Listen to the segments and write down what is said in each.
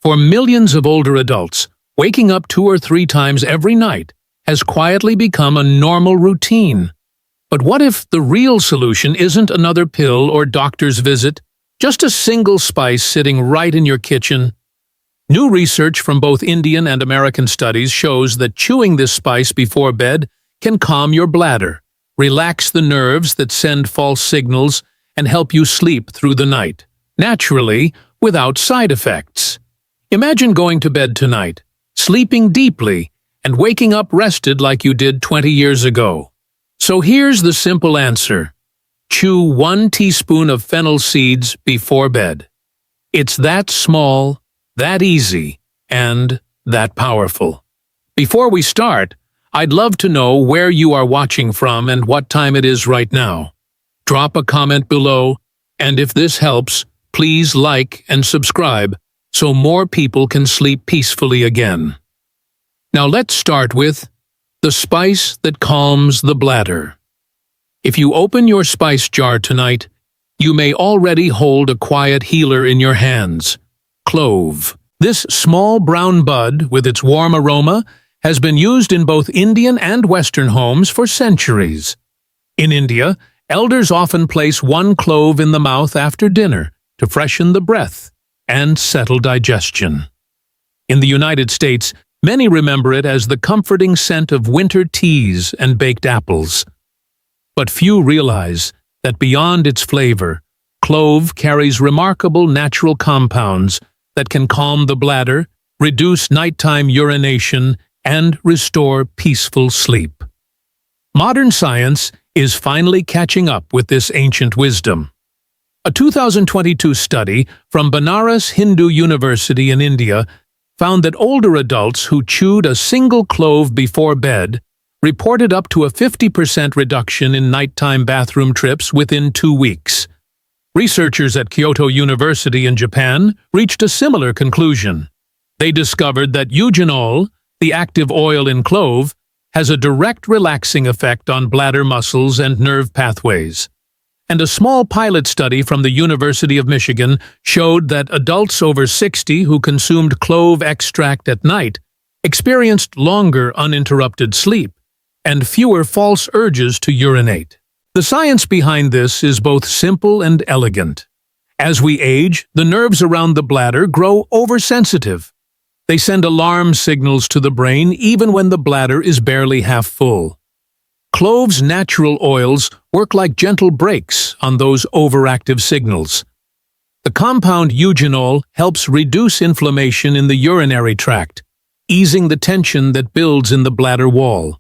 For millions of older adults, waking up 2 or 3 times every night has quietly become a normal routine. But what if the real solution isn't another pill or doctor's visit, just a single spice sitting right in your kitchen? New research from both Indian and American studies shows that chewing this spice before bed can calm your bladder, relax the nerves that send false signals, and help you sleep through the night, naturally, without side effects. Imagine going to bed tonight, sleeping deeply, and waking up rested like you did 20 years ago. So here's the simple answer. Chew 1 teaspoon of fennel seeds before bed. It's that small, that easy, and that powerful. Before we start, I'd love to know where you are watching from and what time it is right now. Drop a comment below, and if this helps, please like and subscribe so more people can sleep peacefully again. Now let's start with the spice that calms the bladder. If you open your spice jar tonight, you may already hold a quiet healer in your hands. Clove. This small brown bud, with its warm aroma, has been used in both Indian and Western homes for centuries. In India, elders often place 1 clove in the mouth after dinner to freshen the breath and settle digestion. In the United States, many remember it as the comforting scent of winter teas and baked apples. But few realize that beyond its flavor, clove carries remarkable natural compounds that can calm the bladder, reduce nighttime urination, and restore peaceful sleep. Modern science is finally catching up with this ancient wisdom. A 2022 study from Banaras Hindu University in India found that older adults who chewed a single clove before bed reported up to a 50% reduction in nighttime bathroom trips within 2 weeks. Researchers at Kyoto University in Japan reached a similar conclusion. They discovered that eugenol, the active oil in clove, has a direct relaxing effect on bladder muscles and nerve pathways. And a small pilot study from the University of Michigan showed that adults over 60 who consumed clove extract at night experienced longer uninterrupted sleep and fewer false urges to urinate. The science behind this is both simple and elegant. As we age, the nerves around the bladder grow oversensitive. They send alarm signals to the brain even when the bladder is barely half full. Clove's natural oils work like gentle brakes on those overactive signals. The compound eugenol helps reduce inflammation in the urinary tract, easing the tension that builds in the bladder wall.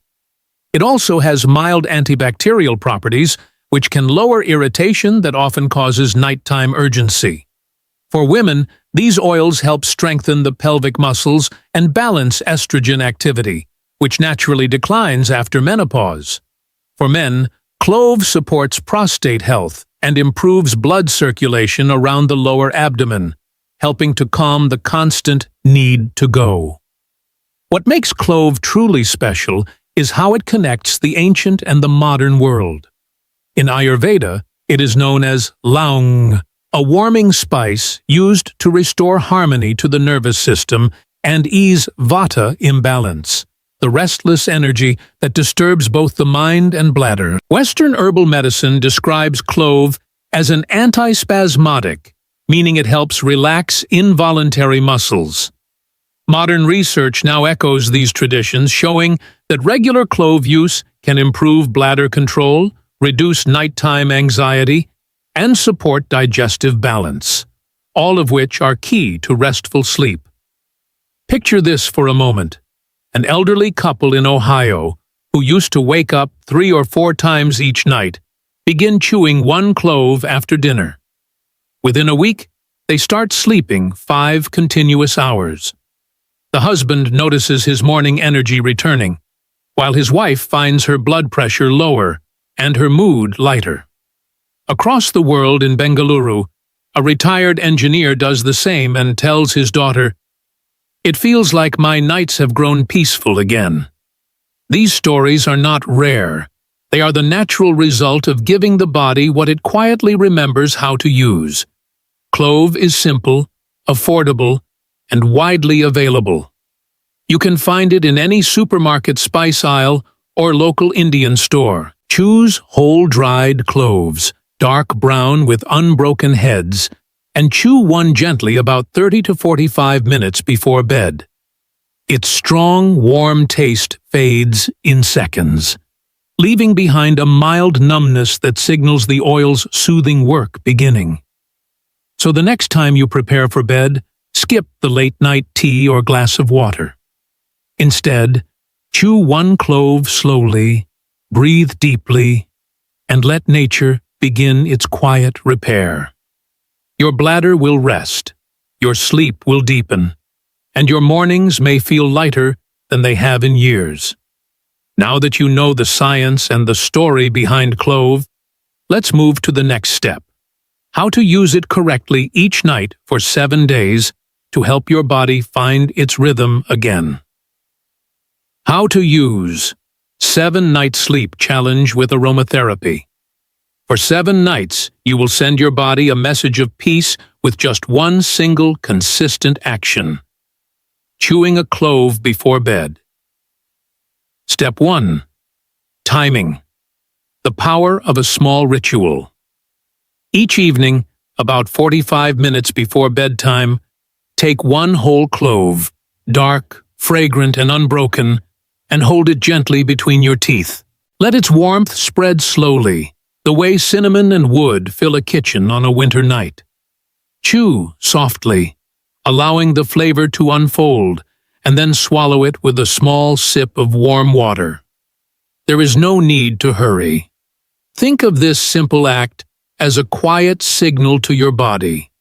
It also has mild antibacterial properties, which can lower irritation that often causes nighttime urgency. For women, these oils help strengthen the pelvic muscles and balance estrogen activity, which naturally declines after menopause. For men, clove supports prostate health and improves blood circulation around the lower abdomen, helping to calm the constant need to go. What makes clove truly special is how it connects the ancient and the modern world. In Ayurveda, it is known as laung, a warming spice used to restore harmony to the nervous system and ease vata imbalance, the restless energy that disturbs both the mind and bladder. Western herbal medicine describes clove as an antispasmodic, meaning it helps relax involuntary muscles. Modern research now echoes these traditions, showing that regular clove use can improve bladder control, reduce nighttime anxiety, and support digestive balance, all of which are key to restful sleep. Picture this for a moment. An elderly couple in Ohio, who used to wake up 3 or 4 times each night, begin chewing 1 clove after dinner. Within a week, they start sleeping 5 continuous hours. The husband notices his morning energy returning, while his wife finds her blood pressure lower and her mood lighter. Across the world in Bengaluru, a retired engineer does the same and tells his daughter, "It feels like my nights have grown peaceful again." These stories are not rare. They are the natural result of giving the body what it quietly remembers how to use. Clove is simple, affordable, and widely available. You can find it in any supermarket spice aisle or local Indian store. Choose whole dried cloves, dark brown with unbroken heads, and chew one gently about 30 to 45 minutes before bed. Its strong, warm taste fades in seconds, leaving behind a mild numbness that signals the oil's soothing work beginning. So the next time you prepare for bed, skip the late-night tea or glass of water. Instead, chew one clove slowly, breathe deeply, and let nature begin its quiet repair. Your bladder will rest, your sleep will deepen, and your mornings may feel lighter than they have in years. Now that you know the science and the story behind clove, let's move to the next step: how to use it correctly each night for 7 days to help your body find its rhythm again. How to use 7-Night Sleep Challenge with Aromatherapy. For 7 nights, you will send your body a message of peace with just one single consistent action: chewing a clove before bed. Step 1. Timing. The power of a small ritual. Each evening, about 45 minutes before bedtime, take one whole clove, dark, fragrant, and unbroken, and hold it gently between your teeth. Let its warmth spread slowly, the way cinnamon and wood fill a kitchen on a winter night. Chew softly, allowing the flavor to unfold, and then swallow it with a small sip of warm water. There is no need to hurry. Think of this simple act as a quiet signal to your body,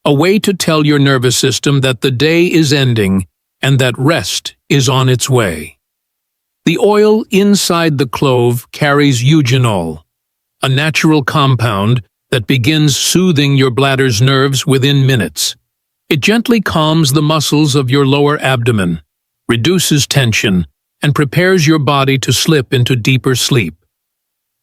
a way to tell your nervous system that the day is ending and that rest is on its way. The oil inside the clove carries eugenol, a natural compound that begins soothing your bladder's nerves within minutes. It gently calms the muscles of your lower abdomen, reduces tension, and prepares your body to slip into deeper sleep.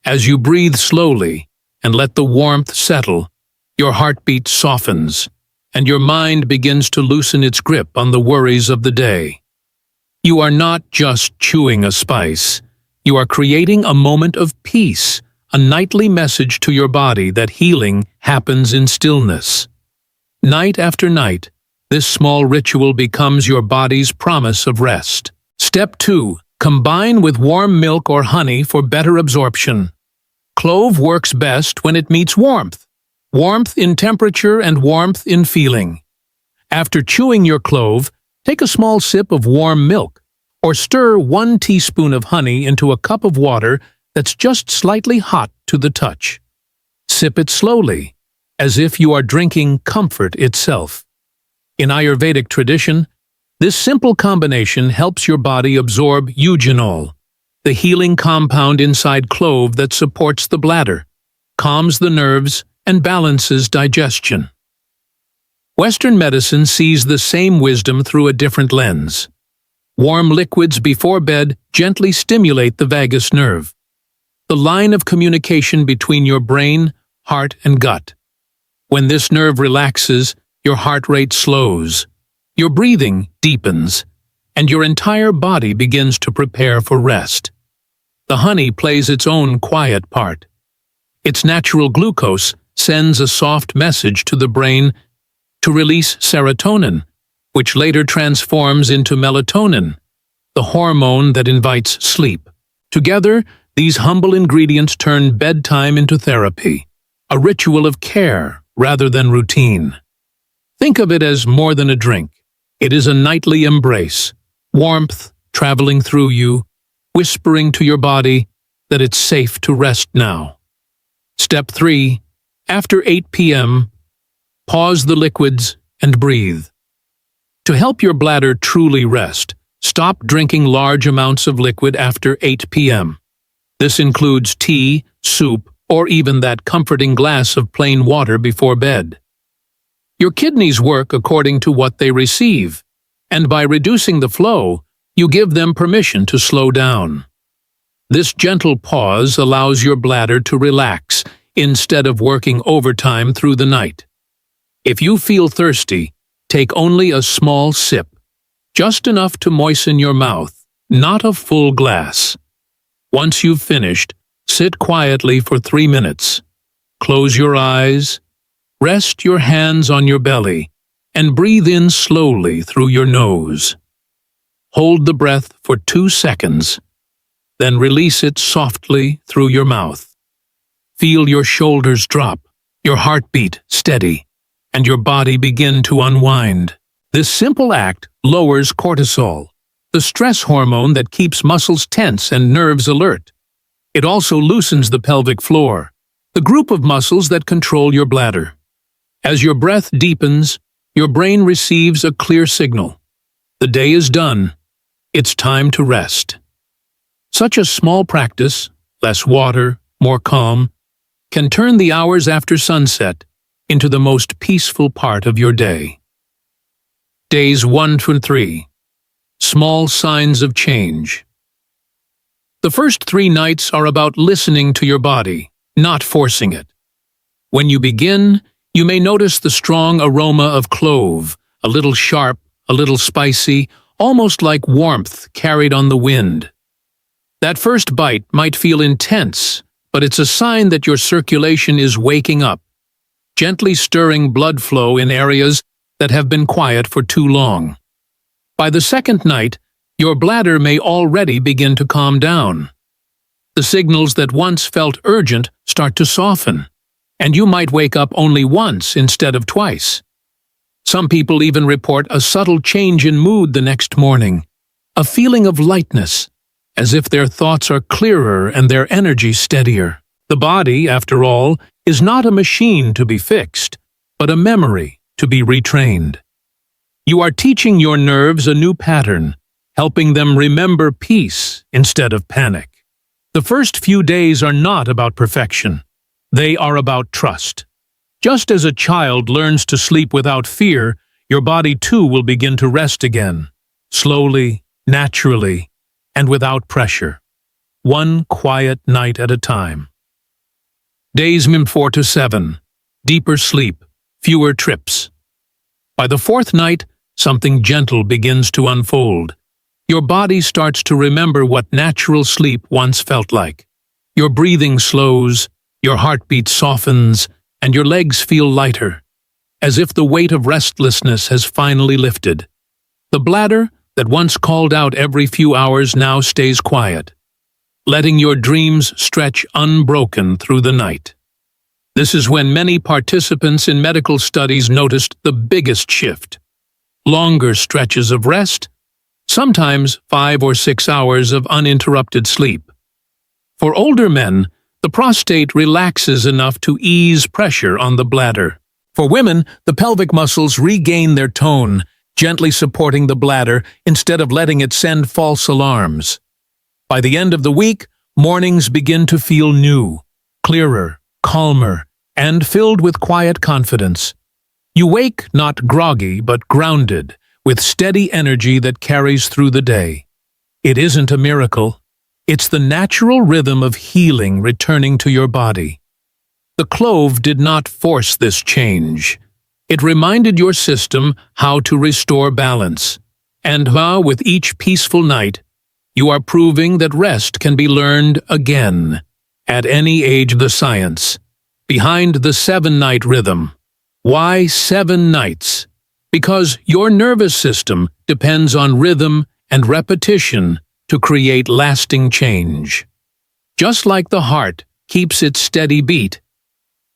As you breathe slowly and let the warmth settle, your heartbeat softens, and your mind begins to loosen its grip on the worries of the day. You are not just chewing a spice. You are creating a moment of peace, a nightly message to your body that healing happens in stillness. Night after night, this small ritual becomes your body's promise of rest. Step 2. Combine with warm milk or honey for better absorption. Clove works best when it meets warmth. Warmth in temperature and warmth in feeling. After chewing your clove, take a small sip of warm milk, or stir 1 teaspoon of honey into a cup of water that's just slightly hot to the touch. Sip it slowly, as if you are drinking comfort itself. In Ayurvedic tradition, this simple combination helps your body absorb eugenol, the healing compound inside clove that supports the bladder, calms the nerves, and balances digestion. Western medicine sees the same wisdom through a different lens. Warm liquids before bed gently stimulate the vagus nerve, the line of communication between your brain, heart, and gut. When this nerve relaxes, your heart rate slows, your breathing deepens, and your entire body begins to prepare for rest. The honey plays its own quiet part. Its natural glucose sends a soft message to the brain to release serotonin, which later transforms into melatonin, the hormone that invites sleep. Together, these humble ingredients turn bedtime into therapy, a ritual of care rather than routine. Think of it as more than a drink. It is a nightly embrace, warmth traveling through you, whispering to your body that it's safe to rest now. Step 3. After 8 p.m., pause the liquids and breathe. To help your bladder truly rest, stop drinking large amounts of liquid after 8 p.m. This includes tea, soup, or even that comforting glass of plain water before bed. Your kidneys work according to what they receive, and by reducing the flow, you give them permission to slow down. This gentle pause allows your bladder to relax instead of working overtime through the night. If you feel thirsty, take only a small sip, just enough to moisten your mouth, not a full glass. Once you've finished, sit quietly for 3 minutes. Close your eyes, rest your hands on your belly, and breathe in slowly through your nose. Hold the breath for 2 seconds, then release it softly through your mouth. Feel your shoulders drop, your heartbeat steady, and your body begin to unwind. This simple act lowers cortisol, the stress hormone that keeps muscles tense and nerves alert. It also loosens the pelvic floor, the group of muscles that control your bladder. As your breath deepens, your brain receives a clear signal. The day is done. It's time to rest. Such a small practice, less water, more calm, can turn the hours after sunset into the most peaceful part of your day. Days 1 to 3. Small signs of change. The first 3 nights are about listening to your body, not forcing it. When you begin, you may notice the strong aroma of clove, a little sharp, a little spicy, almost like warmth carried on the wind. That first bite might feel intense, but it's a sign that your circulation is waking up, gently stirring blood flow in areas that have been quiet for too long. By the second night, your bladder may already begin to calm down. The signals that once felt urgent start to soften, and you might wake up only once instead of twice. Some people even report a subtle change in mood the next morning, a feeling of lightness, as if their thoughts are clearer and their energy steadier. The body, after all, is not a machine to be fixed, but a memory to be retrained. You are teaching your nerves a new pattern, helping them remember peace instead of panic. The first few days are not about perfection. They are about trust. Just as a child learns to sleep without fear, your body too will begin to rest again, slowly, naturally, and without pressure. One quiet night at a time. Days 4 to 7. Deeper sleep, fewer trips. By the 4th night, something gentle begins to unfold. Your body starts to remember what natural sleep once felt like. Your breathing slows, your heartbeat softens, and your legs feel lighter, as if the weight of restlessness has finally lifted. The bladder, that once called out every few hours, now stays quiet, letting your dreams stretch unbroken through the night. This is when many participants in medical studies noticed the biggest shift. Longer stretches of rest, sometimes 5 or 6 hours of uninterrupted sleep. For older men, the prostate relaxes enough to ease pressure on the bladder. For women, the pelvic muscles regain their tone, gently supporting the bladder instead of letting it send false alarms. By the end of the week, mornings begin to feel new, clearer, calmer, and filled with quiet confidence. You wake not groggy but grounded, with steady energy that carries through the day. It isn't a miracle. It's the natural rhythm of healing returning to your body. The clove did not force this change. It reminded your system how to restore balance. And how, with each peaceful night, you are proving that rest can be learned again, at any age of the science. Behind the 7-night rhythm. Why 7 nights? Because your nervous system depends on rhythm and repetition to create lasting change. Just like the heart keeps its steady beat,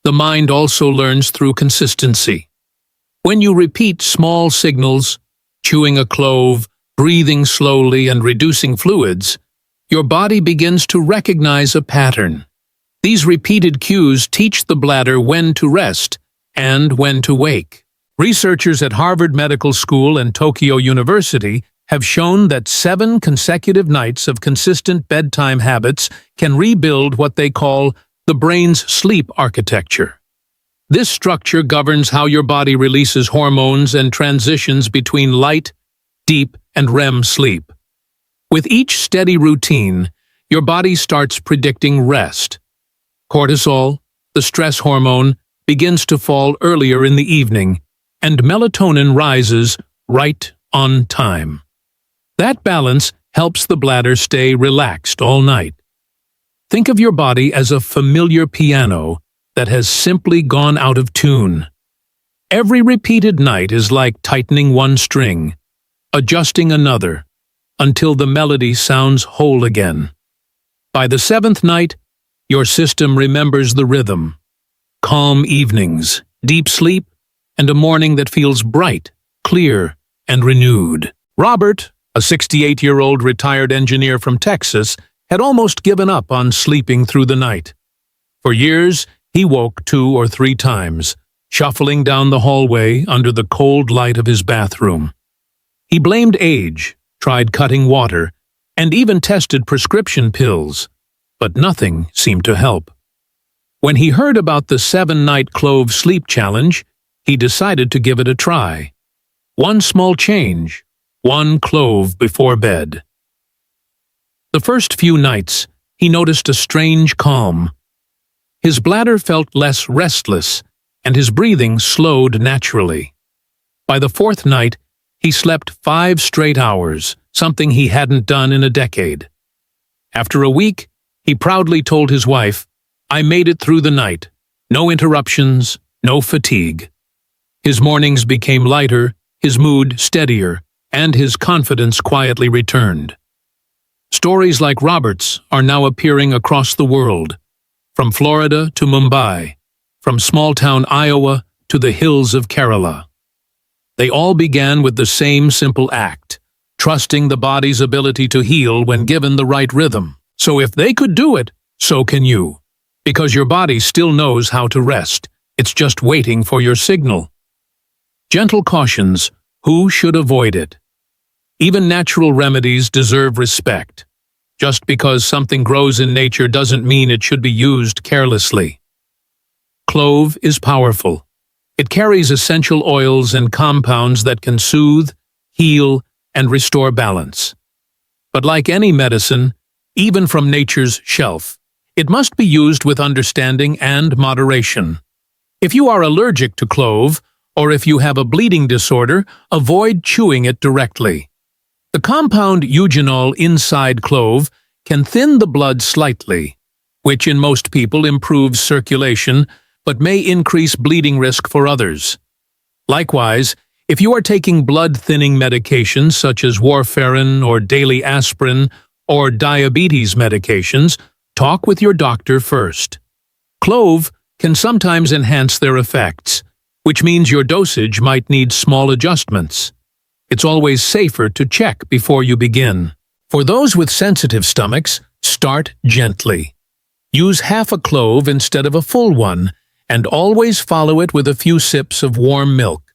the mind also learns through consistency. When you repeat small signals, chewing a clove, breathing slowly, and reducing fluids, your body begins to recognize a pattern. These repeated cues teach the bladder when to rest and when to wake. Researchers at Harvard Medical School and Tokyo University have shown that 7 consecutive nights of consistent bedtime habits can rebuild what they call the brain's sleep architecture. This structure governs how your body releases hormones and transitions between light, deep, and REM sleep. With each steady routine, your body starts predicting rest. Cortisol, the stress hormone, begins to fall earlier in the evening, and melatonin rises right on time. That balance helps the bladder stay relaxed all night. Think of your body as a familiar piano that has simply gone out of tune. Every repeated night is like tightening one string, adjusting another, until the melody sounds whole again. By the seventh night, your system remembers the rhythm. Calm evenings, deep sleep, and a morning that feels bright, clear, and renewed. Robert, a 68-year-old retired engineer from Texas, had almost given up on sleeping through the night. For years, he woke 2 or 3 times, shuffling down the hallway under the cold light of his bathroom. He blamed age, tried cutting water, and even tested prescription pills, but nothing seemed to help. When he heard about the 7-night clove sleep challenge, he decided to give it a try. One small change, 1 clove before bed. The first few nights, he noticed a strange calm. His bladder felt less restless, and his breathing slowed naturally. By the 4th night, he slept 5 straight hours, something he hadn't done in a decade. After a week, he proudly told his wife, "I made it through the night. No interruptions, no fatigue." His mornings became lighter, his mood steadier, and his confidence quietly returned. Stories like Robert's are now appearing across the world, from Florida to Mumbai, from small-town Iowa to the hills of Kerala. They all began with the same simple act, trusting the body's ability to heal when given the right rhythm. So if they could do it, so can you. Because your body still knows how to rest. It's just waiting for your signal. Gentle cautions: who should avoid it? Even natural remedies deserve respect. Just because something grows in nature doesn't mean it should be used carelessly. Clove is powerful. It carries essential oils and compounds that can soothe, heal, and restore balance. But like any medicine, even from nature's shelf, it must be used with understanding and moderation. If you are allergic to clove, or if you have a bleeding disorder, avoid chewing it directly. The compound eugenol inside clove can thin the blood slightly, which in most people improves circulation, but may increase bleeding risk for others. Likewise, if you are taking blood-thinning medications such as warfarin or daily aspirin or diabetes medications, talk with your doctor first. Clove can sometimes enhance their effects, which means your dosage might need small adjustments. It's always safer to check before you begin. For those with sensitive stomachs, start gently. Use half a clove instead of a full one, and always follow it with a few sips of warm milk.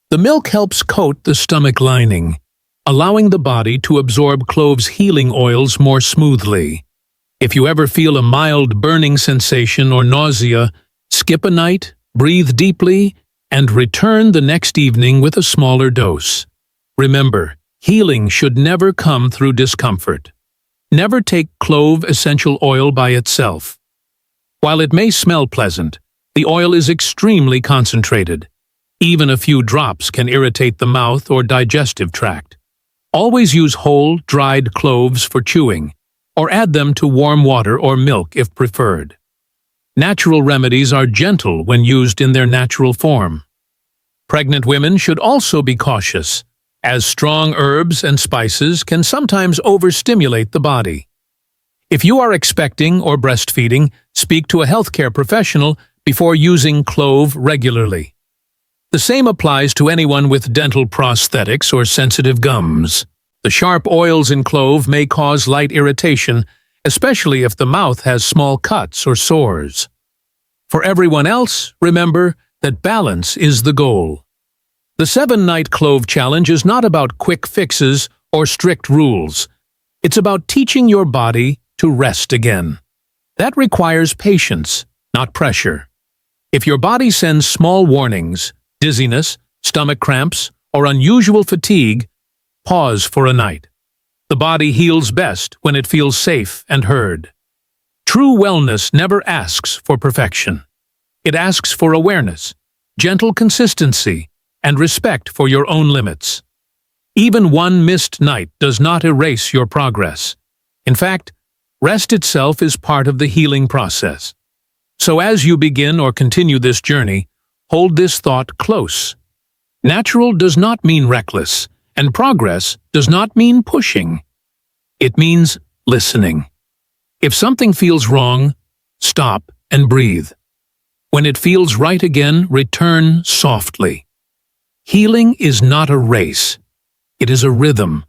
The milk helps coat the stomach lining, allowing the body to absorb clove's healing oils more smoothly. If you ever feel a mild burning sensation or nausea, skip a night, breathe deeply, and return the next evening with a smaller dose. Remember, healing should never come through discomfort. Never take clove essential oil by itself. While it may smell pleasant, the oil is extremely concentrated. Even a few drops can irritate the mouth or digestive tract. Always use whole, dried cloves for chewing, or add them to warm water or milk if preferred. Natural remedies are gentle when used in their natural form. Pregnant women should also be cautious, as strong herbs and spices can sometimes overstimulate the body. If you are expecting or breastfeeding, speak to a healthcare professional before using clove regularly. The same applies to anyone with dental prosthetics or sensitive gums. The sharp oils in clove may cause light irritation, especially if the mouth has small cuts or sores. For everyone else, remember that balance is the goal. The 7-night clove challenge is not about quick fixes or strict rules. It's about teaching your body to rest again. That requires patience, not pressure. If your body sends small warnings, dizziness, stomach cramps, or unusual fatigue, pause for a night. The body heals best when it feels safe and heard. True wellness never asks for perfection. It asks for awareness, gentle consistency, and respect for your own limits. Even one missed night does not erase your progress. In fact, rest itself is part of the healing process. So as you begin or continue this journey, hold this thought close. Natural does not mean reckless, and progress does not mean pushing. It means listening. If something feels wrong, stop and breathe. When it feels right again, return softly. Healing is not a race. It is a rhythm,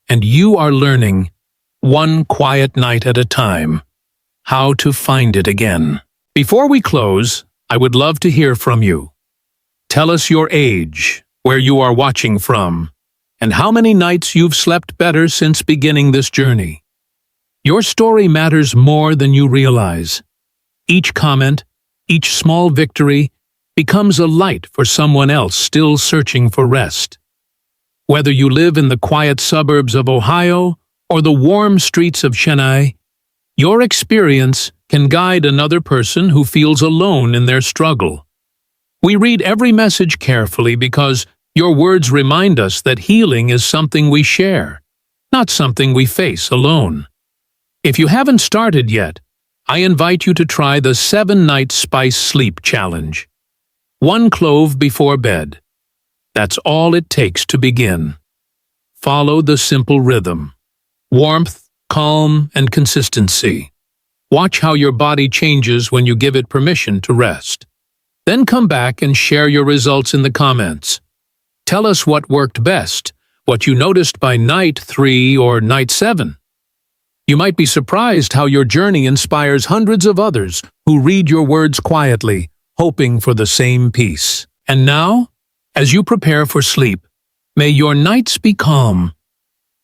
and you are learning, one quiet night at a time, how to find it again. Before we close, I would love to hear from you. Tell us your age, where you are watching from, and how many nights you've slept better since beginning this journey. Your story matters more than you realize. Each comment, each small victory, becomes a light for someone else still searching for rest. Whether you live in the quiet suburbs of Ohio or the warm streets of Chennai, your experience can guide another person who feels alone in their struggle. We read every message carefully because your words remind us that healing is something we share, not something we face alone. If you haven't started yet, I invite you to try the 7-Night Spice Sleep Challenge. 1 clove before bed. That's all it takes to begin. Follow the simple rhythm. Warmth, calm, and consistency. Watch how your body changes when you give it permission to rest. Then come back and share your results in the comments. Tell us what worked best, what you noticed by night 3 or night 7. You might be surprised how your journey inspires hundreds of others who read your words quietly, hoping for the same peace. And now, as you prepare for sleep, may your nights be calm,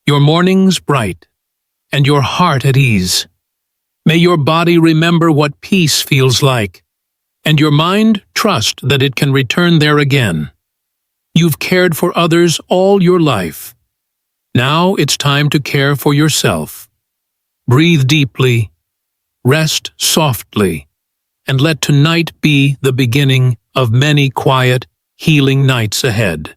your mornings bright, and your heart at ease. May your body remember what peace feels like, and your mind trust that it can return there again. You've cared for others all your life. Now it's time to care for yourself. Breathe deeply, rest softly, and let tonight be the beginning of many quiet, healing nights ahead.